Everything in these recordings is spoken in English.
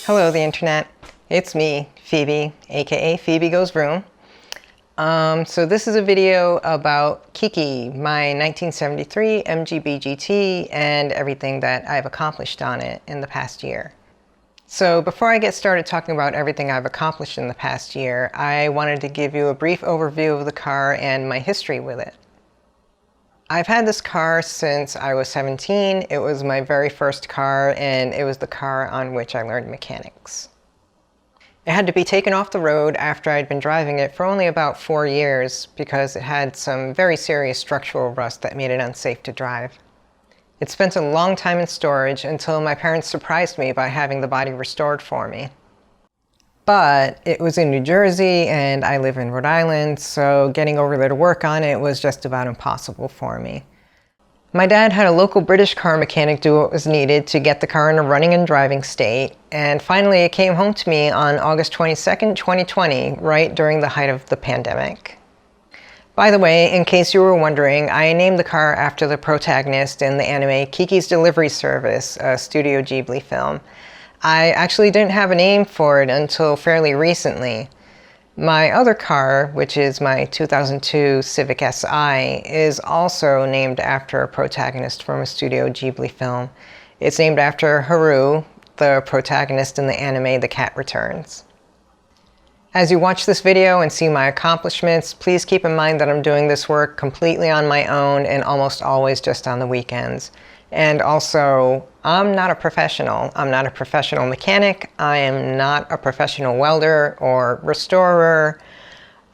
Hello, the internet. It's me, Phoebe, aka Phoebe Goes Vroom. So this is a video about Kiki, my 1973 MGB-GT, and everything that I've accomplished on it in the past year. So before I get started talking about everything I've accomplished in the past year, I wanted to give you a brief overview of the car and my history with it. I've had this car since I was 17. It was my very first car, and it was the car on which I learned mechanics. It had to be taken off the road after I'd been driving it for only about 4 years because it had some very serious structural rust that made it unsafe to drive. It spent a long time in storage until my parents surprised me by having the body restored for me. But it was in New Jersey and I live in Rhode Island, so getting over there to work on it was just about impossible for me. My dad had a local British car mechanic do what was needed to get the car in a running and driving state, and finally it came home to me on August 22nd, 2020, right during the height of the pandemic. By the way, in case you were wondering, I named the car after the protagonist in the anime Kiki's Delivery Service, a Studio Ghibli film. I actually didn't have a name for it until fairly recently. My other car, which is my 2002 Civic Si, is also named after a protagonist from a Studio Ghibli film. It's named after Haru, the protagonist in the anime The Cat Returns. As you watch this video and see my accomplishments, please keep in mind that I'm doing this work completely on my own and almost always just on the weekends. And also, I'm not a professional. I'm not a professional mechanic. I am not a professional welder or restorer.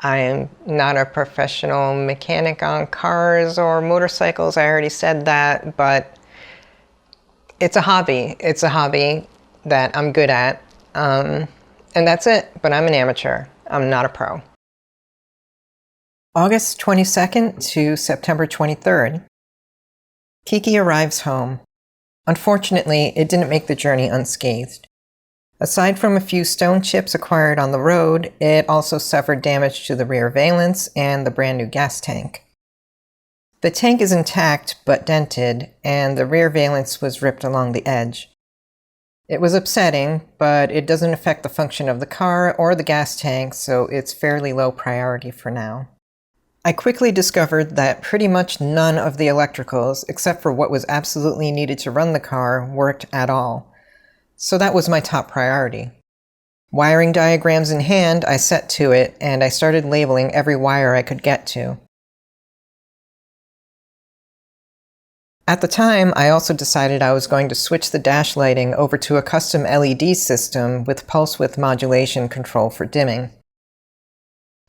I am not a professional mechanic on cars or motorcycles. I already said that, but it's a hobby. It's a hobby that I'm good at. And that's it, but I'm an amateur. I'm not a pro. August 22nd to September 23rd. Kiki arrives home. Unfortunately, it didn't make the journey unscathed. Aside from a few stone chips acquired on the road, it also suffered damage to the rear valance and the brand new gas tank. The tank is intact but dented, and the rear valance was ripped along the edge. It was upsetting, but it doesn't affect the function of the car or the gas tank, so it's fairly low priority for now. I quickly discovered that pretty much none of the electricals, except for what was absolutely needed to run the car, worked at all. So that was my top priority. Wiring diagrams in hand, I set to it, and I started labeling every wire I could get to. At the time, I also decided I was going to switch the dash lighting over to a custom LED system with pulse width modulation control for dimming.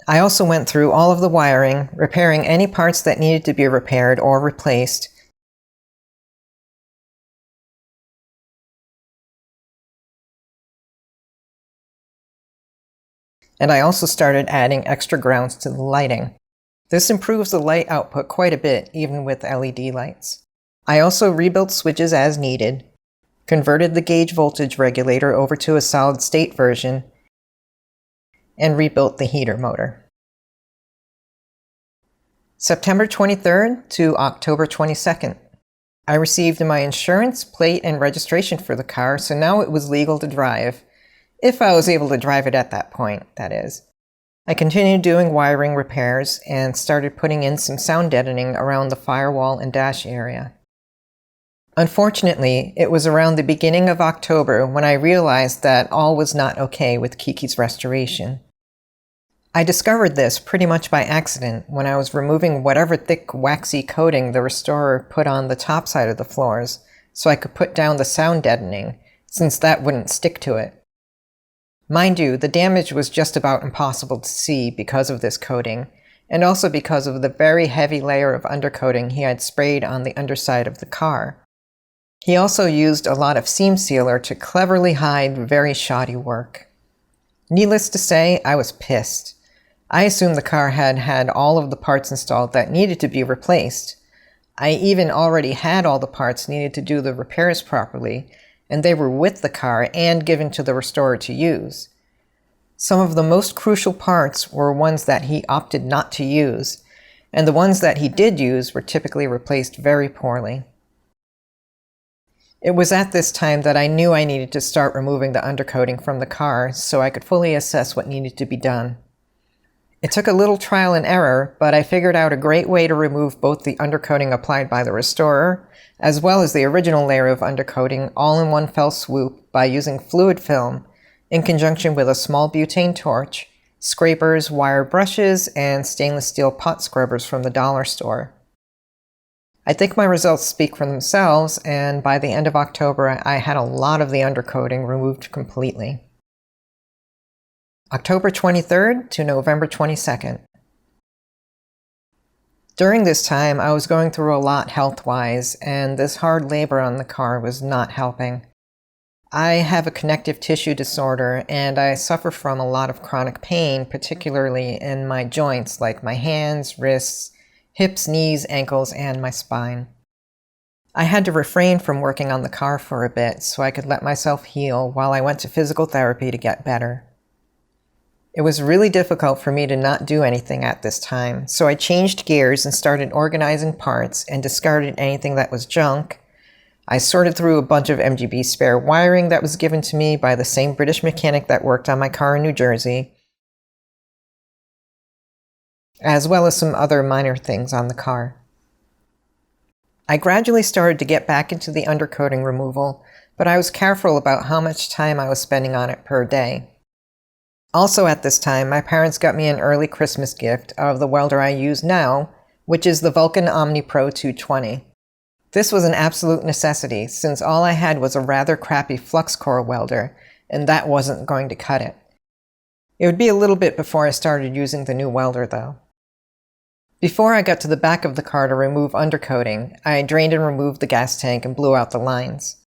I also went through all of the wiring, repairing any parts that needed to be repaired or replaced. And I also started adding extra grounds to the lighting. This improves the light output quite a bit, even with LED lights. I also rebuilt switches as needed, converted the gauge voltage regulator over to a solid state version, and rebuilt the heater motor. September 23rd to October 22nd. I received my insurance, plate, and registration for the car, so now it was legal to drive. If I was able to drive it at that point, that is. I continued doing wiring repairs and started putting in some sound deadening around the firewall and dash area. Unfortunately, it was around the beginning of October when I realized that all was not okay with Kiki's restoration. I discovered this pretty much by accident when I was removing whatever thick, waxy coating the restorer put on the top side of the floors so I could put down the sound deadening, since that wouldn't stick to it. Mind you, the damage was just about impossible to see because of this coating, and also because of the very heavy layer of undercoating he had sprayed on the underside of the car. He also used a lot of seam sealer to cleverly hide very shoddy work. Needless to say, I was pissed. I assumed the car had had all of the parts installed that needed to be replaced. I even already had all the parts needed to do the repairs properly, and they were with the car and given to the restorer to use. Some of the most crucial parts were ones that he opted not to use, and the ones that he did use were typically replaced very poorly. It was at this time that I knew I needed to start removing the undercoating from the car so I could fully assess what needed to be done. It took a little trial and error, but I figured out a great way to remove both the undercoating applied by the restorer, as well as the original layer of undercoating all in one fell swoop by using fluid film in conjunction with a small butane torch, scrapers, wire brushes, and stainless steel pot scrubbers from the dollar store. I think my results speak for themselves, and by the end of October, I had a lot of the undercoating removed completely. October 23rd to November 22nd. During this time, I was going through a lot health-wise, and this hard labor on the car was not helping. I have a connective tissue disorder, and I suffer from a lot of chronic pain, particularly in my joints like my hands, wrists, hips, knees, ankles, and my spine. I had to refrain from working on the car for a bit so I could let myself heal while I went to physical therapy to get better. It was really difficult for me to not do anything at this time, so I changed gears and started organizing parts and discarded anything that was junk. I sorted through a bunch of MGB spare wiring that was given to me by the same British mechanic that worked on my car in New Jersey, as well as some other minor things on the car. I gradually started to get back into the undercoating removal, but I was careful about how much time I was spending on it per day. Also at this time, my parents got me an early Christmas gift of the welder I use now, which is the Vulcan Omni Pro 220. This was an absolute necessity, since all I had was a rather crappy flux core welder, and that wasn't going to cut it. It would be a little bit before I started using the new welder, though. Before I got to the back of the car to remove undercoating, I drained and removed the gas tank and blew out the lines.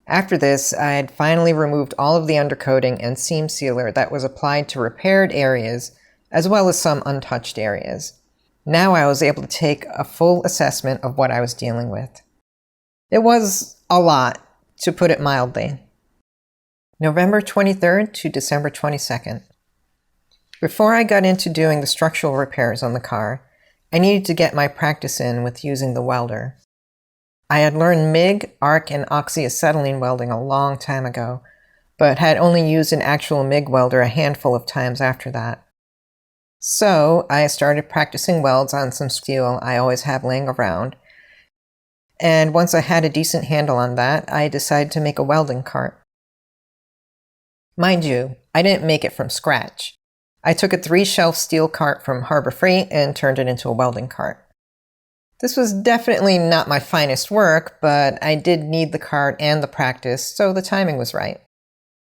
After this, I had finally removed all of the undercoating and seam sealer that was applied to repaired areas, as well as some untouched areas. Now I was able to take a full assessment of what I was dealing with. It was a lot, to put it mildly. November 23rd to December 22nd. Before I got into doing the structural repairs on the car, I needed to get my practice in with using the welder. I had learned MIG, arc, and oxyacetylene welding a long time ago, but had only used an actual MIG welder a handful of times after that. So I started practicing welds on some steel I always have laying around, and once I had a decent handle on that, I decided to make a welding cart. Mind you, I didn't make it from scratch. I took a 3-shelf steel cart from Harbor Freight and turned it into a welding cart. This was definitely not my finest work, but I did need the cart and the practice, so the timing was right.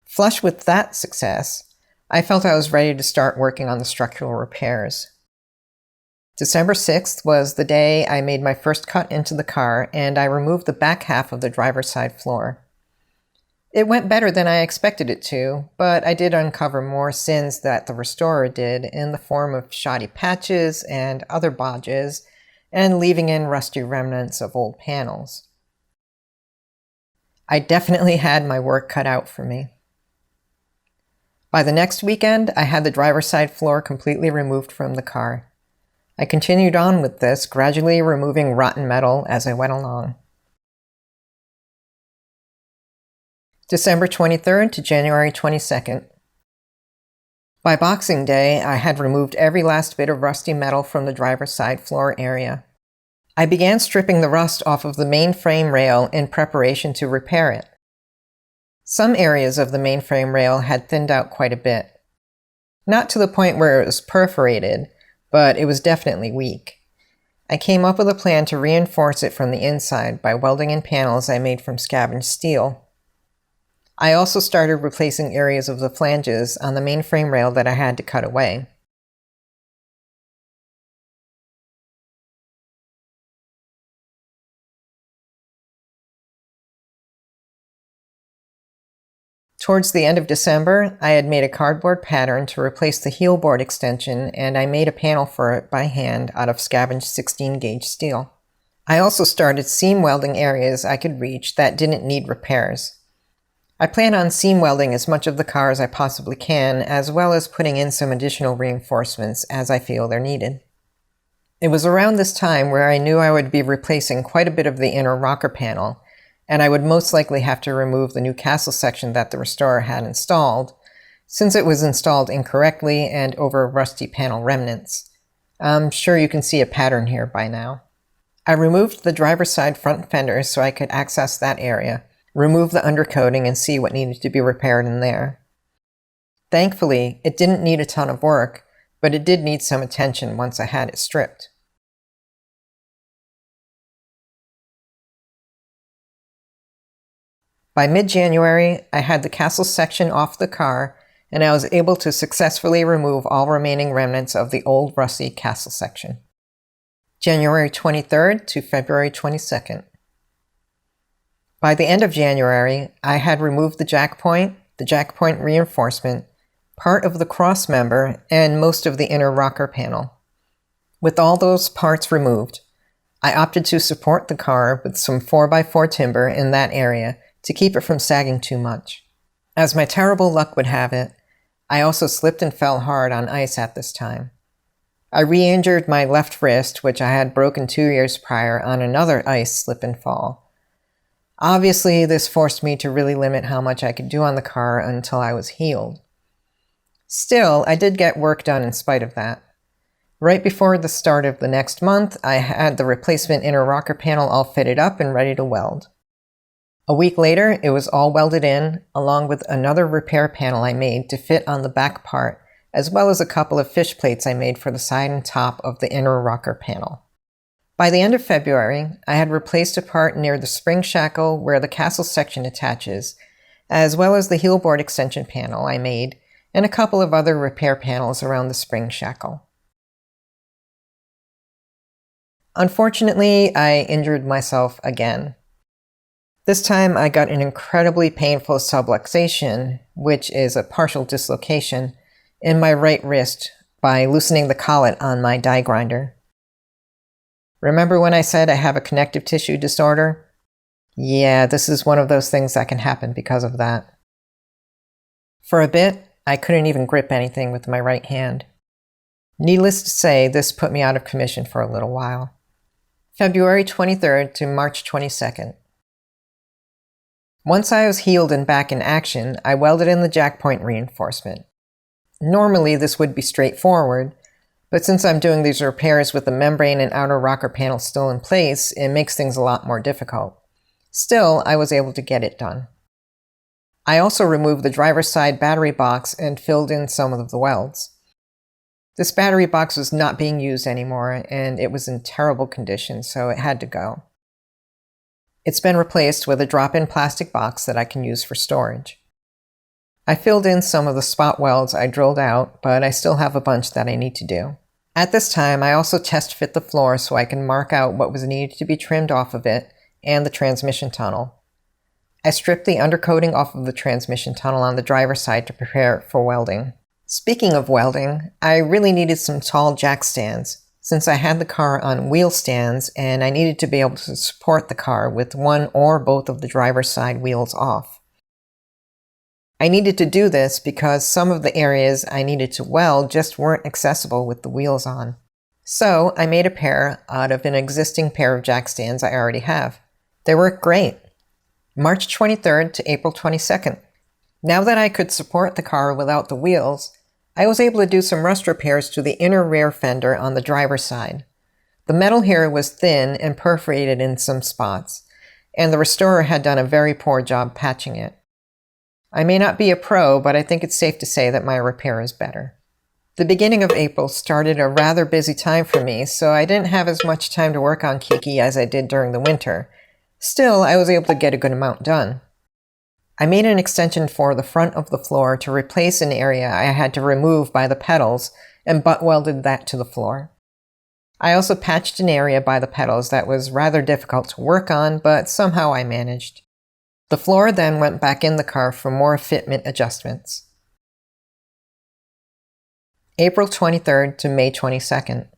Flush with that success, I felt I was ready to start working on the structural repairs. December 6th was the day I made my first cut into the car, and I removed the back half of the driver's side floor. It went better than I expected it to, but I did uncover more sins that the restorer did in the form of shoddy patches and other bodges, and leaving in rusty remnants of old panels. I definitely had my work cut out for me. By the next weekend, I had the driver's side floor completely removed from the car. I continued on with this, gradually removing rotten metal as I went along. December 23rd to January 22nd. By Boxing Day, I had removed every last bit of rusty metal from the driver's side floor area. I began stripping the rust off of the main frame rail in preparation to repair it. Some areas of the main frame rail had thinned out quite a bit. Not to the point where it was perforated, but it was definitely weak. I came up with a plan to reinforce it from the inside by welding in panels I made from scavenged steel. I also started replacing areas of the flanges on the main frame rail that I had to cut away. Towards the end of December, I had made a cardboard pattern to replace the heel board extension, and I made a panel for it by hand out of scavenged 16-gauge steel. I also started seam welding areas I could reach that didn't need repairs. I plan on seam welding as much of the car as I possibly can, as well as putting in some additional reinforcements as I feel they're needed. It was around this time where I knew I would be replacing quite a bit of the inner rocker panel, and I would most likely have to remove the new castle section that the restorer had installed, since it was installed incorrectly and over rusty panel remnants. I'm sure you can see a pattern here by now. I removed the driver's side front fenders so I could access that area, remove the undercoating, and see what needed to be repaired in there. Thankfully, it didn't need a ton of work, but it did need some attention once I had it stripped. By mid-January, I had the castle section off the car, and I was able to successfully remove all remaining remnants of the old rusty castle section. January 23rd to February 22nd. By the end of January, I had removed the jack point reinforcement, part of the cross member, and most of the inner rocker panel. With all those parts removed, I opted to support the car with some 4x4 timber in that area to keep it from sagging too much. As my terrible luck would have it, I also slipped and fell hard on ice at this time. I re-injured my left wrist, which I had broken 2 years prior, on another ice slip and fall. Obviously, this forced me to really limit how much I could do on the car until I was healed. Still, I did get work done in spite of that. Right before the start of the next month, I had the replacement inner rocker panel all fitted up and ready to weld. A week later, it was all welded in, along with another repair panel I made to fit on the back part, as well as a couple of fish plates I made for the side and top of the inner rocker panel. By the end of February, I had replaced a part near the spring shackle where the castle section attaches, as well as the heel board extension panel I made, and a couple of other repair panels around the spring shackle. Unfortunately, I injured myself again. This time I got an incredibly painful subluxation, which is a partial dislocation, in my right wrist by loosening the collet on my die grinder. Remember when I said I have a connective tissue disorder? Yeah, this is one of those things that can happen because of that. For a bit, I couldn't even grip anything with my right hand. Needless to say, this put me out of commission for a little while. February 23rd to March 22nd. Once I was healed and back in action, I welded in the jack point reinforcement. Normally this would be straightforward, but since I'm doing these repairs with the membrane and outer rocker panel still in place, it makes things a lot more difficult. Still, I was able to get it done. I also removed the driver's side battery box and filled in some of the welds. This battery box was not being used anymore, and it was in terrible condition, so it had to go. It's been replaced with a drop-in plastic box that I can use for storage. I filled in some of the spot welds I drilled out, but I still have a bunch that I need to do. At this time, I also test fit the floor so I can mark out what was needed to be trimmed off of it and the transmission tunnel. I stripped the undercoating off of the transmission tunnel on the driver's side to prepare it for welding. Speaking of welding, I really needed some tall jack stands, since I had the car on wheel stands and I needed to be able to support the car with one or both of the driver's side wheels off. I needed to do this because some of the areas I needed to weld just weren't accessible with the wheels on. So I made a pair out of an existing pair of jack stands I already have. They work great. March 23rd to April 22nd. Now that I could support the car without the wheels, I was able to do some rust repairs to the inner rear fender on the driver's side. The metal here was thin and perforated in some spots, and the restorer had done a very poor job patching it. I may not be a pro, but I think it's safe to say that my repair is better. The beginning of April started a rather busy time for me, so I didn't have as much time to work on Kiki as I did during the winter. Still, I was able to get a good amount done. I made an extension for the front of the floor to replace an area I had to remove by the pedals and butt welded that to the floor. I also patched an area by the pedals that was rather difficult to work on, but somehow I managed. The floor then went back in the car for more fitment adjustments. April 23rd to May 22nd.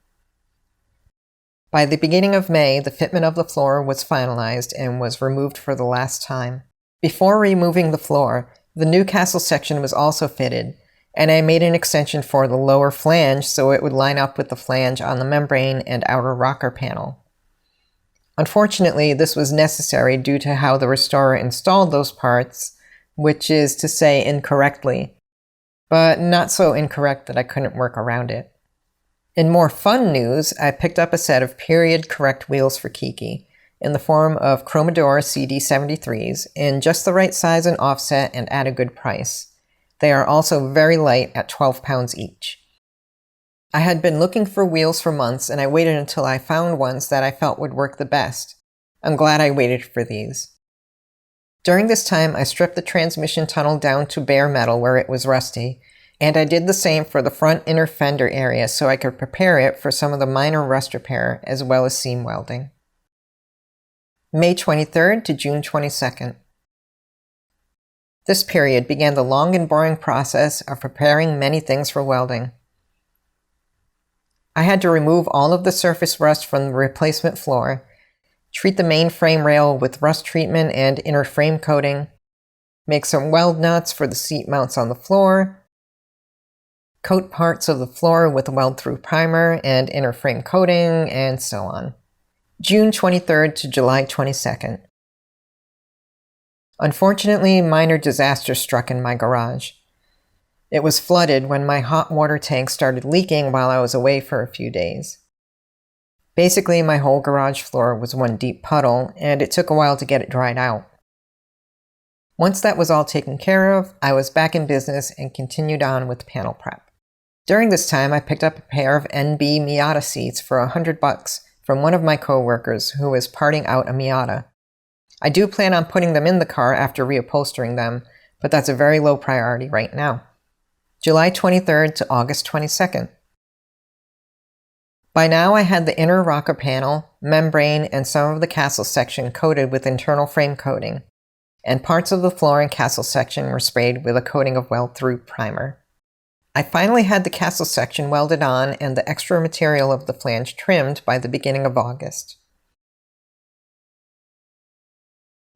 By the beginning of May, the fitment of the floor was finalized and was removed for the last time. Before removing the floor, the new castle section was also fitted, and I made an extension for the lower flange so it would line up with the flange on the membrane and outer rocker panel. Unfortunately, this was necessary due to how the restorer installed those parts, which is to say incorrectly, but not so incorrect that I couldn't work around it. In more fun news, I picked up a set of period correct wheels for Kiki in the form of Chromador CD73s in just the right size and offset and at a good price. They are also very light at 12 pounds each. I had been looking for wheels for months, and I waited until I found ones that I felt would work the best. I'm glad I waited for these. During this time, I stripped the transmission tunnel down to bare metal where it was rusty, and I did the same for the front inner fender area so I could prepare it for some of the minor rust repair as well as seam welding. May 23rd to June 22nd. This period began the long and boring process of preparing many things for welding. I had to remove all of the surface rust from the replacement floor, treat the main frame rail with rust treatment and inner frame coating, make some weld nuts for the seat mounts on the floor, coat parts of the floor with weld-through primer and inner frame coating, and so on. June 23rd to July 22nd. Unfortunately, minor disaster struck in my garage. It was flooded when my hot water tank started leaking while I was away for a few days. Basically, my whole garage floor was one deep puddle, and it took a while to get it dried out. Once that was all taken care of, I was back in business and continued on with panel prep. During this time, I picked up a pair of NB Miata seats for $100 from one of my coworkers who was parting out a Miata. I do plan on putting them in the car after reupholstering them, but that's a very low priority right now. July 23rd to August 22nd. By now I had the inner rocker panel, membrane, and some of the castle section coated with internal frame coating, and parts of the floor and castle section were sprayed with a coating of weld-through primer. I finally had the castle section welded on and the extra material of the flange trimmed by the beginning of August.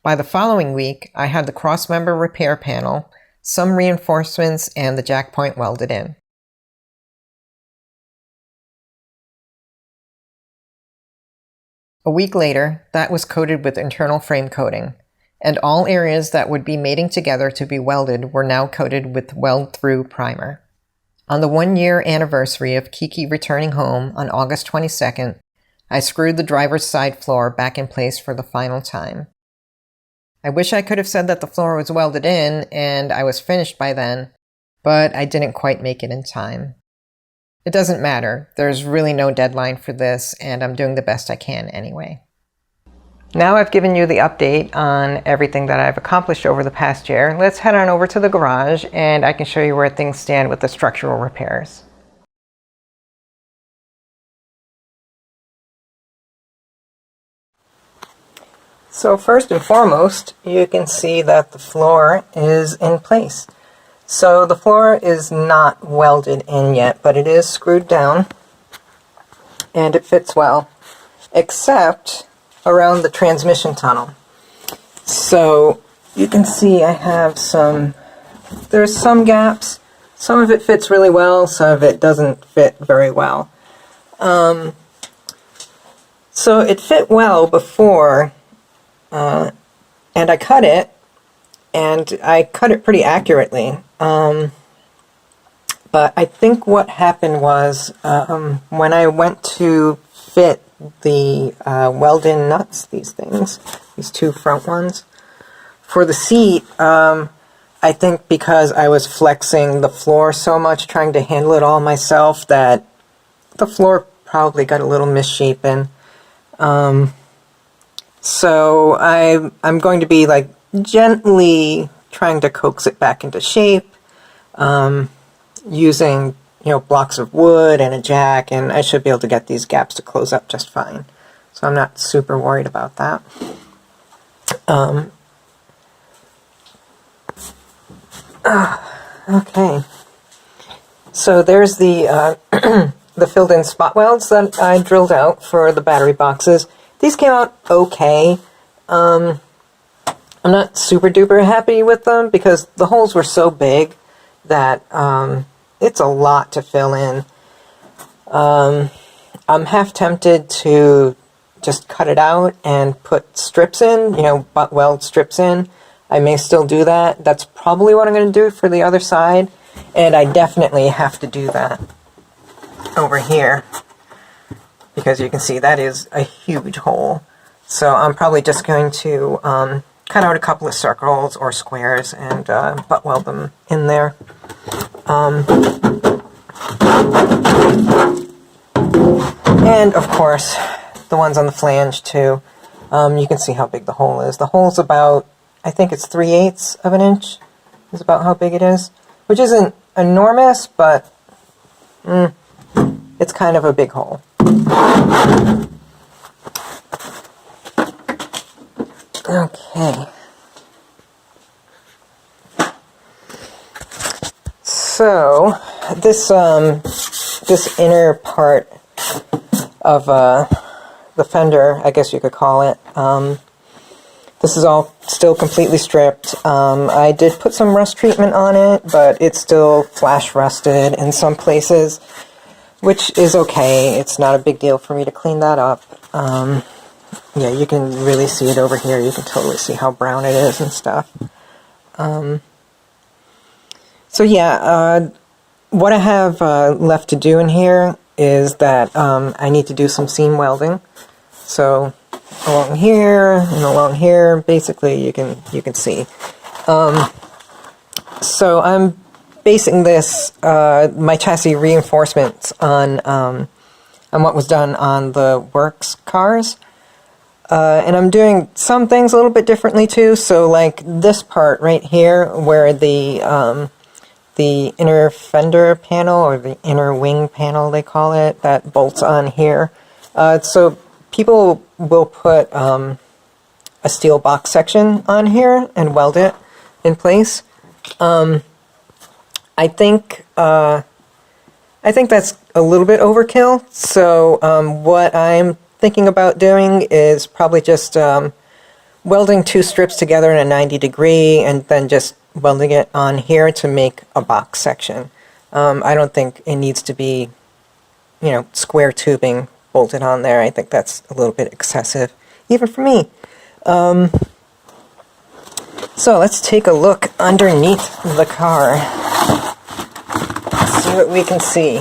By the following week, I had the crossmember repair panel, some reinforcements, and the jack point welded in. A week later, that was coated with internal frame coating, and all areas that would be mating together to be welded were now coated with weld-through primer. On the 1-year anniversary of Kiki returning home on August 22nd, I screwed the driver's side floor back in place for the final time. I wish I could have said that the floor was welded in and I was finished by then, but I didn't quite make it in time. It doesn't matter. There's really no deadline for this, and I'm doing the best I can anyway. Now I've given you the update on everything that I've accomplished over the past year. Let's head on over to the garage and I can show you where things stand with the structural repairs. So first and foremost, you can see that the floor is in place. So the floor is not welded in yet, but it is screwed down and it fits well, except around the transmission tunnel. So you can see I have there's some gaps. Some of it fits really well, some of it doesn't fit very well. So it fit well before, and I cut it, and I cut it pretty accurately. But I think what happened was when I went to fit the weld-in nuts, these two front ones, for the seat, I think because I was flexing the floor so much, trying to handle it all myself, that the floor probably got a little misshapen. So I'm going to be like gently trying to coax it back into shape, using blocks of wood and a jack, and I should be able to get these gaps to close up just fine. So I'm not super worried about that. Okay, so there's the the filled-in spot welds that I drilled out for the battery boxes. These came out okay. I'm not super duper happy with them because the holes were so big that it's a lot to fill in. I'm half tempted to just cut it out and put strips in, you know, butt weld strips in. I may still do that. That's probably what I'm going to do for the other side. And I definitely have to do that over here, because you can see that is a huge hole. So I'm probably just going to cut out a couple of circles or squares and butt weld them in there. And of course, the ones on the flange too. You can see how big the hole is. The hole's about, I think it's 3/8 of an inch is about how big it is, which isn't enormous, but it's kind of a big hole. Okay. So this this inner part of the fender, I guess you could call it, this is all still completely stripped. I did put some rust treatment on it, but it's still flash rusted in some places, which is okay. It's not a big deal for me to clean that up. Yeah, you can really see it over here. You can totally see how brown it is and stuff. So yeah, what I have left to do in here is that I need to do some seam welding. So along here and along here, basically you can see. So I'm basing this my chassis reinforcements on what was done on the works cars. And I'm doing some things a little bit differently too. So like this part right here, where the inner fender panel, or the inner wing panel they call it, that bolts on here. So people will put a steel box section on here and weld it in place. I think that's a little bit overkill. So what I'm thinking about doing is probably just welding two strips together in a 90-degree and then just welding it on here to make a box section. I don't think it needs to be, you know, square tubing bolted on there. I think that's a little bit excessive, even for me. So let's take a look underneath the car. See what we can see.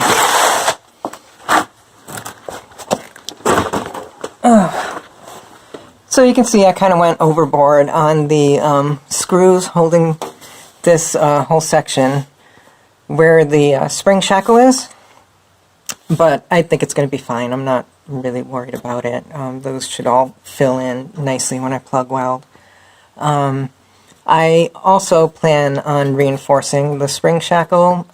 So you can see I kind of went overboard on the screws holding this whole section where the spring shackle is, but I think it's going to be fine. I'm not really worried about it. Those should all fill in nicely when I plug weld. I also plan on reinforcing the spring shackle.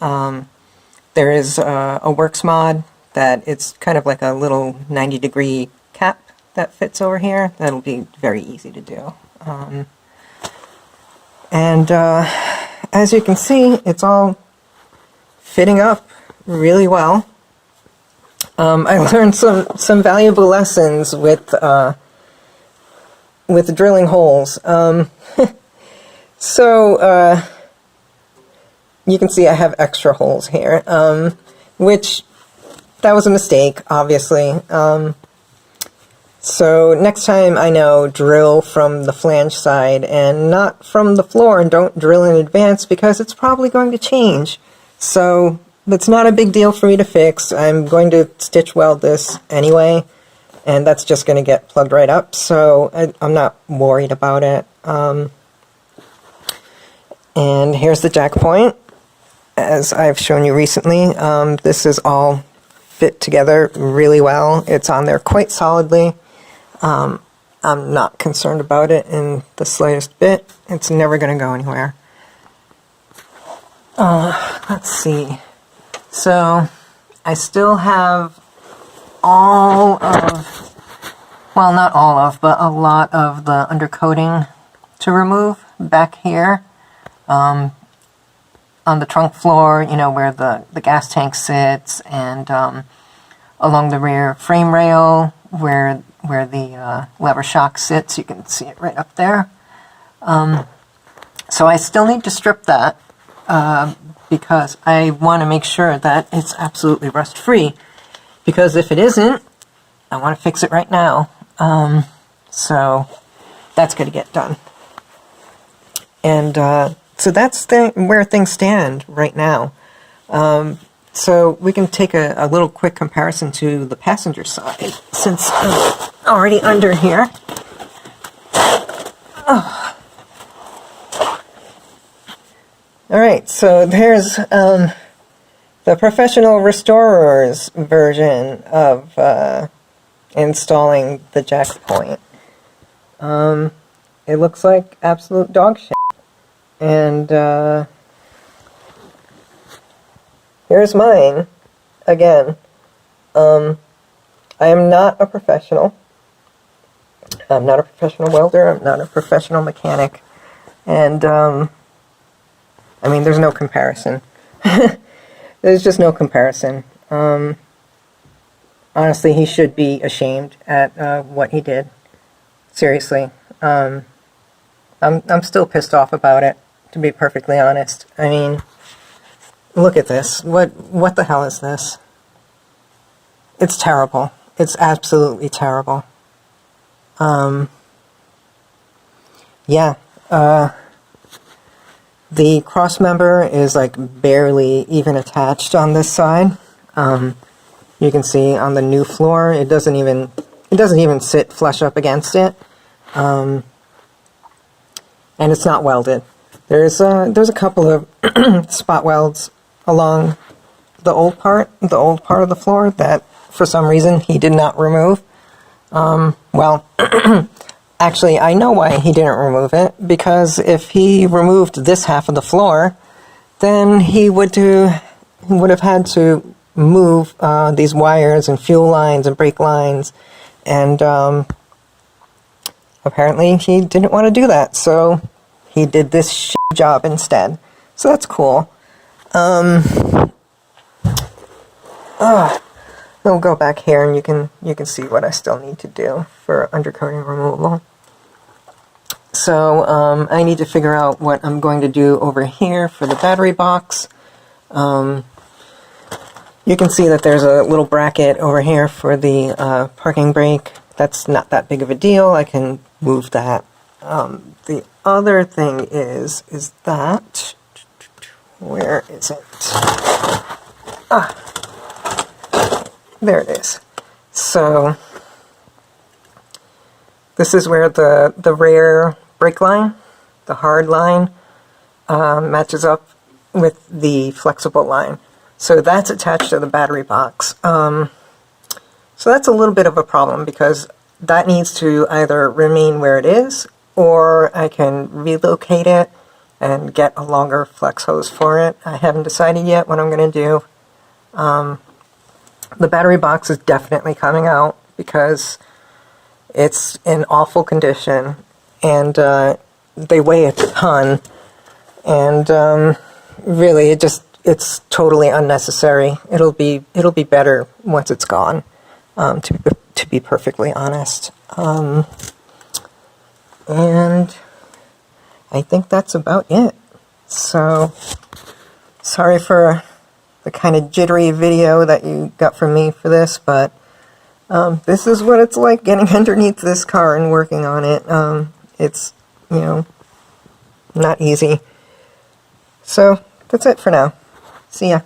There is a works mod that it's kind of like a little 90-degree cap that fits over here. That'll be very easy to do. And as you can see, it's all fitting up really well. I learned some valuable lessons with drilling holes. So you can see I have extra holes here, which that was a mistake, obviously. So next time, I know, drill from the flange side and not from the floor, and don't drill in advance because it's probably going to change. So that's not a big deal for me to fix. I'm going to stitch weld this anyway, and that's just going to get plugged right up, so I'm not worried about it. And here's the jack point, as I've shown you recently. This is all fit together really well. It's on there quite solidly. I'm not concerned about it in the slightest bit. It's never going to go anywhere. Let's see. So I still have all of, well, not all of, but a lot of the undercoating to remove back here. On the trunk floor, you know, where the gas tank sits, and along the rear frame rail where the lever shock sits. You can see it right up there. So I still need to strip that, because I want to make sure that it's absolutely rust free, because if it isn't, I want to fix it right now. So that's going to get done. And so that's where things stand right now. So we can take a little quick comparison to the passenger side, since I'm already under here. Oh. Alright, so there's the professional restorer's version of installing the jack point. It looks like absolute dog shit. And here's mine again. I am not a professional. I'm not a professional welder. I'm not a professional mechanic. And I mean, there's no comparison. There's just no comparison. Honestly, he should be ashamed at what he did. Seriously. I'm still pissed off about it, to be perfectly honest. I mean, look at this. What the hell is this? It's terrible. It's absolutely terrible. Yeah. The cross member is like barely even attached on this side. You can see on the new floor, it doesn't even sit flush up against it. And it's not welded. There's a couple of spot welds along the old part of the floor that for some reason he did not remove. Well, actually, I know why he didn't remove it, because if he removed this half of the floor, then he would have had to move these wires and fuel lines and brake lines, and apparently he didn't want to do that, so he did this shit job instead. So that's cool. We'll go back here and you can see what I still need to do for undercoating removal. So I need to figure out what I'm going to do over here for the battery box. You can see that there's a little bracket over here for the parking brake. That's not that big of a deal. I can move that. The other thing is that, where is it? There it is. So this is where the rear brake line, the hard line, matches up with the flexible line. So that's attached to the battery box. So that's a little bit of a problem, because that needs to either remain where it is, or I can relocate it and get a longer flex hose for it. I haven't decided yet what I'm going to do. The battery box is definitely coming out because it's in awful condition, and they weigh a ton, and really it's totally unnecessary. It'll be better once it's gone, to be perfectly honest. And I think that's about it. So sorry for the kind of jittery video that you got from me for this, but this is what it's like getting underneath this car and working on it. It's, not easy. So that's it for now. See ya.